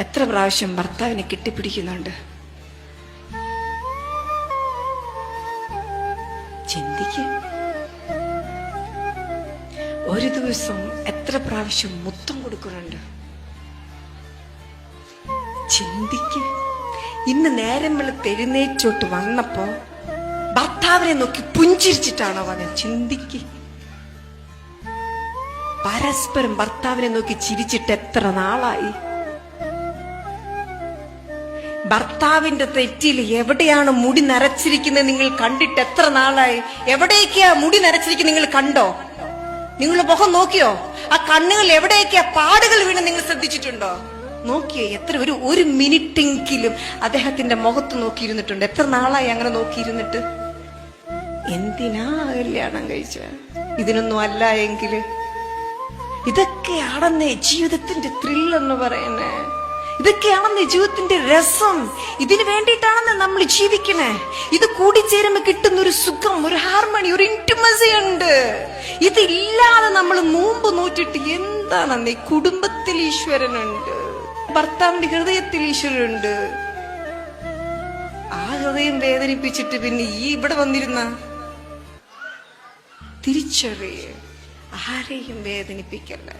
എത്ര പ്രാവശ്യം ഭർത്താവിനെ കെട്ടിപ്പിടിക്കുന്നുണ്ട്? ചിന്തിക്ക്. ഒരു ദിവസം എത്ര പ്രാവശ്യം മുത്തം കൊടുക്കുന്നുണ്ട്? ചിന്തിക്ക്. ഇന്ന് നേരം വെളുത്ത് എഴുന്നേറ്റോട്ട് വന്നപ്പോ ഭർത്താവിനെ നോക്കി പുഞ്ചിരിച്ചിട്ടാണോ വന്നത്? ചിന്തിക്ക്. പരസ്പരം ഭർത്താവിനെ നോക്കി ചിരിച്ചിട്ട് എത്ര നാളായി? ഭർത്താവിന്റെ തെറ്റിൽ എവിടെയാണ് മുടി നരച്ചിരിക്കുന്നത് നിങ്ങൾ കണ്ടിട്ട് എത്ര നാളായി? എവിടേക്കാ മുടി നരച്ചിരിക്കുന്നത് നിങ്ങൾ കണ്ടോ? നിങ്ങൾ മുഖം നോക്കിയോ? ആ കണ്ണുകൾ എവിടേക്കാ പാടുകൾ വീണ് നിങ്ങൾ ശ്രദ്ധിച്ചിട്ടുണ്ടോ? നോക്കിയേ? എത്ര ഒരു മിനിറ്റെങ്കിലും അദ്ദേഹത്തിന്റെ മുഖത്ത് നോക്കിയിരുന്നിട്ടുണ്ട്? എത്ര നാളായി അങ്ങനെ നോക്കിയിരുന്നിട്ട്? എന്തിനാ കല്യാണം കഴിച്ച? ഇതിനൊന്നും അല്ല എങ്കില്. ഇതൊക്കെയാണെന്നേ ജീവിതത്തിന്റെ ത്രില്ലെന്ന് പറയുന്നേ. ഇതൊക്കെയാണെന്നേ ജീവിതത്തിന്റെ രസം. ഇതിനു വേണ്ടിയിട്ടാണെന്ന് നമ്മൾ ജീവിക്കണേ. ഇത് കൂടിച്ചേരുമ്പോ കിട്ടുന്ന ഒരു സുഖം, ഒരു ഹാർമണി, ഒരു ഇന്റിമസി ഉണ്ട്. ഇതില്ലാതെ നമ്മൾ നോമ്പ് നോറ്റിട്ട് എന്താണെന്നേ? കുടുംബത്തിൽ ഈശ്വരനുണ്ട്, ഭർത്താവിന്റെ ഹൃദയത്തിൽ ഈശ്വരനുണ്ട്. ആ ഹൃദയം വേദനിപ്പിച്ചിട്ട് പിന്നെ ഇവിടെ വന്നിരുന്ന തിരിച്ചറിയ. ആരെയും വേദനിപ്പിക്കല്ലേ.